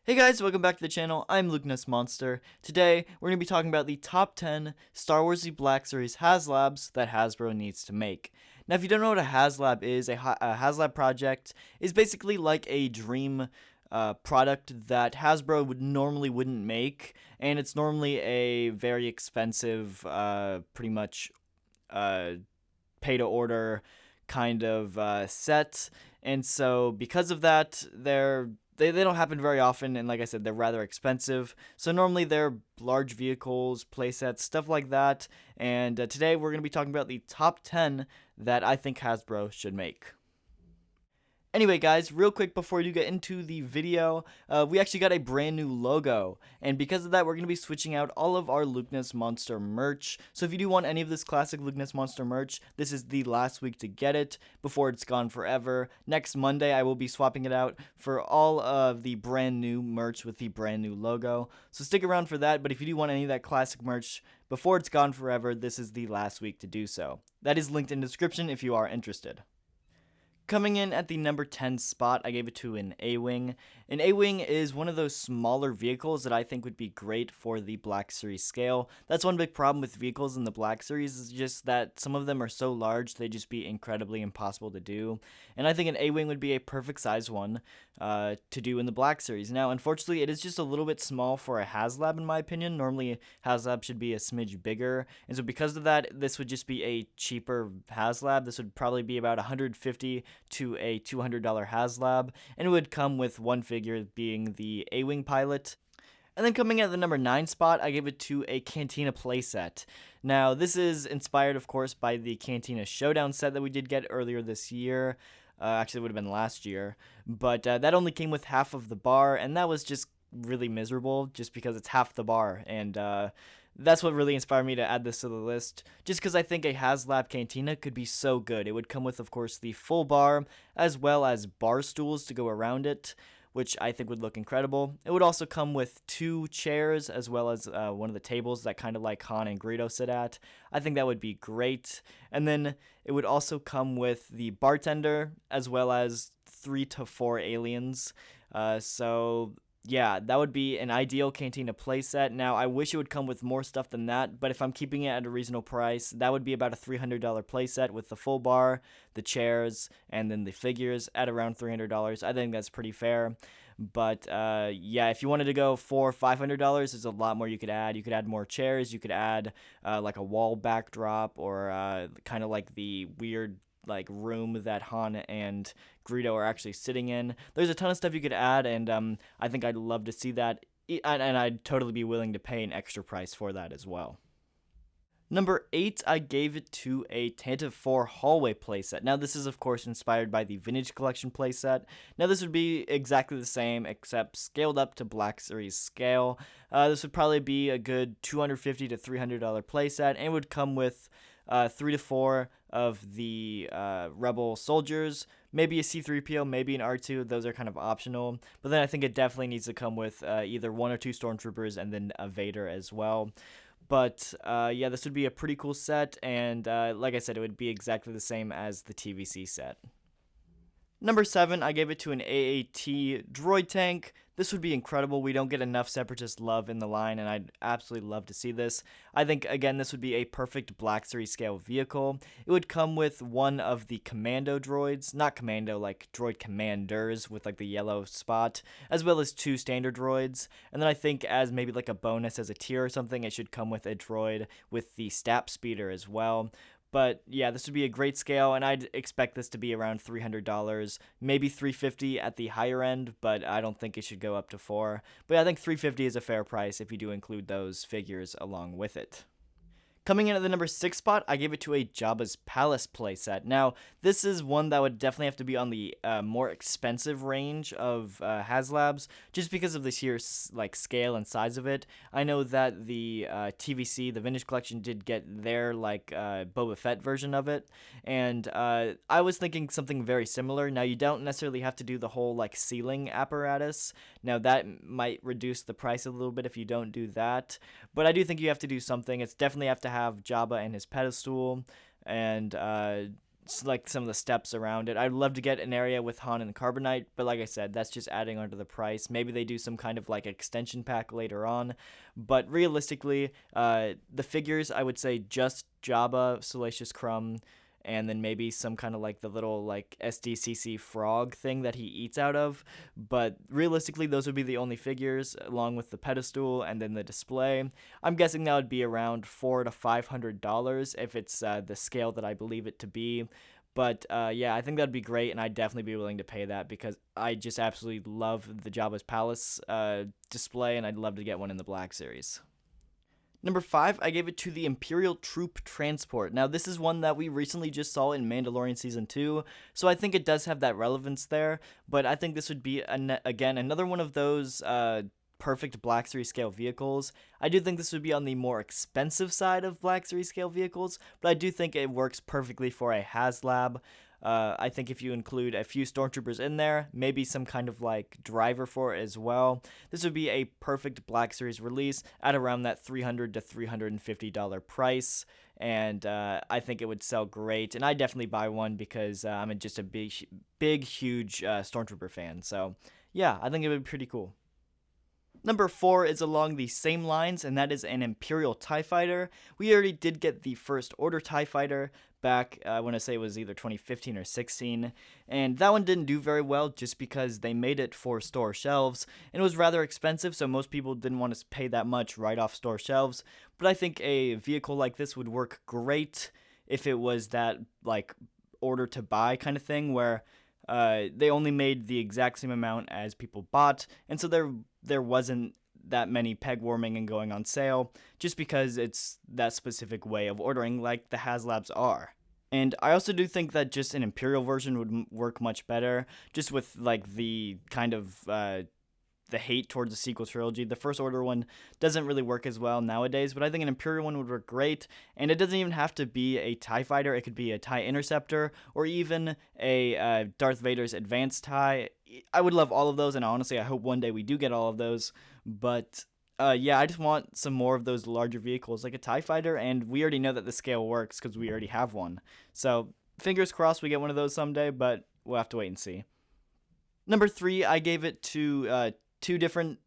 Hey guys, welcome back to the channel. I'm Lukeness Monster. Today, we're going to be talking about the top 10 Star Wars The Black Series Haslabs that Hasbro needs to make. Now, if you don't know what a Haslab is, a Haslab project is basically like a dream product that Hasbro wouldn't make, and it's normally a very expensive, pretty much uh, pay to order kind of set. And so because of that, they don't happen very often, and like I said, they're rather expensive. So normally they're large vehicles, playsets, stuff like that. And today we're going to be talking about the top 10 that I think Hasbro should make. Anyway, guys, real quick before we do get into the video, we actually got a brand new logo, and because of that, we're going to be switching out all of our Lukeness Monster merch. So if you do want any of this classic Lukeness Monster merch, this is the last week to get it before it's gone forever. Next Monday, I will be swapping it out for all of the brand new merch with the brand new logo. So stick around for that, but if you do want any of that classic merch before it's gone forever, this is the last week to do so. That is linked in the description if you are interested. Coming in at the number 10 spot, I gave it to an A-Wing. An A-Wing is one of those smaller vehicles that I think would be great for the Black Series scale. That's one big problem with vehicles in the Black Series, is just that some of them are so large they'd just be incredibly impossible to do. And I think an A-Wing would be a perfect size one to do in the Black Series. Now, unfortunately, it is just a little bit small for a Haslab in my opinion. Normally, Haslab should be a smidge bigger. And so because of that, this would just be a cheaper Haslab. This would probably be about $150 to a $200 Haslab, and it would come with one figure being the A-Wing pilot. And then coming at the number 9 spot, I gave it to a Cantina playset. Now, this is inspired, of course, by the Cantina Showdown set that we did get earlier this year. Actually, it would have been last year. But that only came with half of the bar, and that was just really miserable just because it's half the bar. And that's what really inspired me to add this to the list, just because I think a Haslab Cantina could be so good. It would come with, of course, the full bar, as well as bar stools to go around it, which I think would look incredible. It would also come with 2 chairs, as well as one of the tables that kind of like Han and Greedo sit at. I think that would be great. And then it would also come with the bartender, as well as 3 to 4 aliens. So yeah, that would be an ideal Cantina playset. Now, I wish it would come with more stuff than that, but if I'm keeping it at a reasonable price, that would be about a $300 playset with the full bar, the chairs, and then the figures at around $300. I think that's pretty fair. But yeah, if you wanted to go for $500, there's a lot more you could add. You could add more chairs. You could add like a wall backdrop, or kind of like the weird like room that Han and Greedo are actually sitting in. There's a ton of stuff you could add, and I think I'd love to see that, and I'd totally be willing to pay an extra price for that as well. Number 8, I gave it to a Tantive 4 hallway playset. Now, this is, of course, inspired by the Vintage Collection playset. Now, this would be exactly the same, except scaled up to Black Series scale. This would probably be a good $250 to $300 playset, and it would come with 3 to 4 of the Rebel soldiers, maybe a C-3PO, maybe an R2. Those are kind of optional. But then I think it definitely needs to come with either 1 or 2 Stormtroopers and then a Vader as well. But yeah, this would be a pretty cool set, and like I said, it would be exactly the same as the TVC set. Number 7, I gave it to an AAT droid tank. This would be incredible. We don't get enough Separatist love in the line, and I'd absolutely love to see this. I think, again, this would be a perfect Black Series scale vehicle. It would come with one of the commando droids, not commando, like droid commanders with like the yellow spot, as well as 2 standard droids. And then I think as maybe like a bonus as a tier or something, it should come with a droid with the Stap Speeder as well. But yeah, this would be a great scale, and I'd expect this to be around $300, maybe $350 at the higher end, but I don't think it should go up to $4. But yeah, I think $350 is a fair price if you do include those figures along with it. Coming in at the number 6 spot, I gave it to a Jabba's Palace playset. Now, this is one that would definitely have to be on the more expensive range of Haslabs, just because of the sheer like scale and size of it. I know that the TVC, the Vintage Collection, did get their like Boba Fett version of it, and I was thinking something very similar. Now, you don't necessarily have to do the whole like ceiling apparatus. Now, that might reduce the price a little bit if you don't do that, but I do think you have to do something. It's definitely have to have Jabba and his pedestal, and like some of the steps around it. I'd love to get an area with Han and Carbonite, but like I said, that's just adding onto the price. Maybe they do some kind of like extension pack later on, but realistically, the figures, I would say just Jabba, Salacious Crumb, and then maybe some kind of like the little like SDCC frog thing that he eats out of. But realistically, those would be the only figures, along with the pedestal and then the display. I'm guessing that would be around $400 to $500 if it's the scale that I believe it to be. But yeah, I think that'd be great, and I'd definitely be willing to pay that because I just absolutely love the Jabba's Palace display, and I'd love to get one in the Black Series. Number 5, I gave it to the Imperial Troop Transport. Now, this is one that we recently just saw in Mandalorian Season 2, so I think it does have that relevance there, but I think this would be, again, another one of those perfect Black Series scale vehicles. I do think this would be on the more expensive side of Black Series scale vehicles, but I do think it works perfectly for a Haslab. I think if you include a few stormtroopers in there, maybe some kind of like driver for it as well, this would be a perfect Black Series release at around that $300 to $350 price. And I think it would sell great, and I definitely buy one because I'm just a huge Stormtrooper fan. So yeah, I think it would be pretty cool. Number 4 is along the same lines, and that is an Imperial TIE Fighter. We already did get the First Order TIE Fighter back, I want to say it was either 2015 or 16, and that one didn't do very well just because they made it for store shelves, and it was rather expensive, so most people didn't want to pay that much right off store shelves. But I think a vehicle like this would work great if it was that, like, order to buy kind of thing where they only made the exact same amount as people bought, and so there wasn't that many peg warming and going on sale, just because it's that specific way of ordering like the Haslabs are. And I also do think that just an Imperial version would work much better, just with like the kind of the hate towards the sequel trilogy. The First Order one doesn't really work as well nowadays, but I think an Imperial one would work great, and it doesn't even have to be a TIE Fighter. It could be a TIE Interceptor, or even a Darth Vader's Advanced TIE. I would love all of those, and honestly, I hope one day we do get all of those, but yeah, I just want some more of those larger vehicles, like a TIE Fighter, and we already know that the scale works, because we already have one. So, fingers crossed we get one of those someday, but we'll have to wait and see. Number 3, I gave it to two different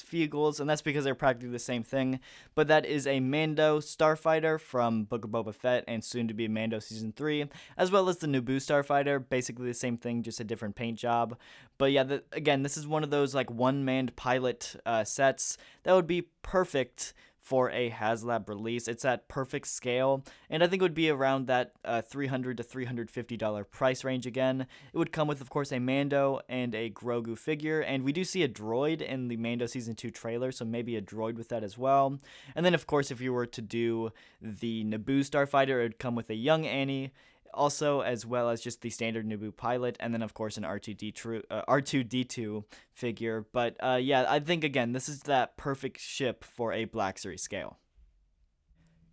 vehicles, and that's because they're practically the same thing, but that is a Mando Starfighter from Book of Boba Fett and soon to be Mando Season 3, as well as the Naboo Starfighter, basically the same thing, just a different paint job. But yeah, again, this is one of those like one-manned pilot sets that would be perfect for a Haslab release. It's at perfect scale, and I think it would be around that $300 to $350 price range again. It would come with, of course, a Mando and a Grogu figure, and we do see a droid in the Mando Season 2 trailer, so maybe a droid with that as well. And then, of course, if you were to do the Naboo Starfighter, it would come with a young Annie, also, as well as just the standard Naboo pilot, and then, of course, an R2-D2 figure. But, yeah, I think, again, this is that perfect ship for a Black Series scale.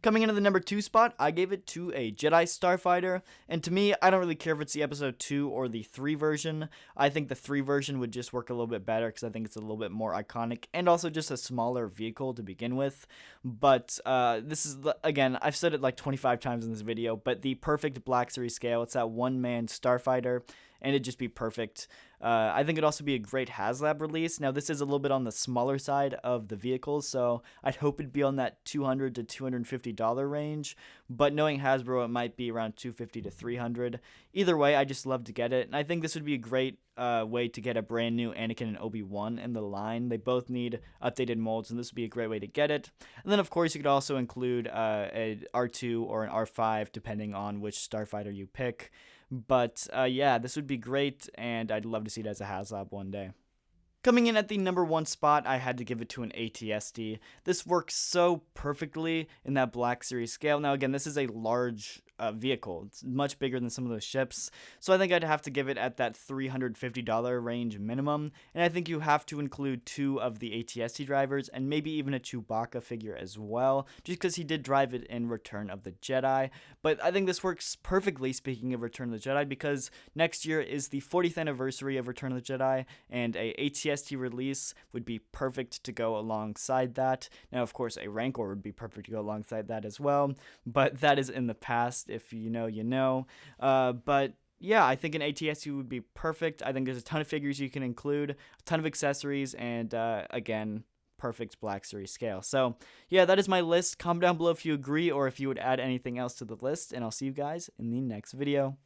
Coming into the number 2 spot, I gave it to a Jedi Starfighter, and to me, I don't really care if it's the Episode 2 or the 3 version. I think the 3 version would just work a little bit better, because I think it's a little bit more iconic, and also just a smaller vehicle to begin with. But this is, again, I've said it like 25 times in this video, but the perfect Black Series scale. It's that one-man Starfighter, and it'd just be perfect. I think it'd also be a great Haslab release. Now, this is a little bit on the smaller side of the vehicles, so I'd hope it'd be on that $200 to $250 range, but knowing Hasbro, it might be around $250 to $300. Either way, I just love to get it, and I think this would be a great way to get a brand new Anakin and Obi-Wan in the line. They both need updated molds, and this would be a great way to get it. And then, of course, you could also include an R2 or an R5, depending on which Starfighter you pick. But yeah, this would be great, and I'd love to see it as a Haslab one day. Coming in at the number 1 spot, I had to give it to an ATSD. This works so perfectly in that Black Series scale. Now, again, this is a large vehicle. It's much bigger than some of those ships, so I think I'd have to give it at that $350 range minimum, and I think you have to include 2 of the ATSD drivers, and maybe even a Chewbacca figure as well, just because he did drive it in Return of the Jedi. But I think this works perfectly, speaking of Return of the Jedi, because next year is the 40th anniversary of Return of the Jedi, and a ATSD release would be perfect to go alongside that. Now, of course, a Rancor would be perfect to go alongside that as well, but that is in the past. list. If you know, you know. But yeah, I think an ATSU would be perfect. I think there's a ton of figures you can include, a ton of accessories, and again, perfect Black Series scale. So yeah, that is my list. Comment down below if you agree or if you would add anything else to the list, and I'll see you guys in the next video.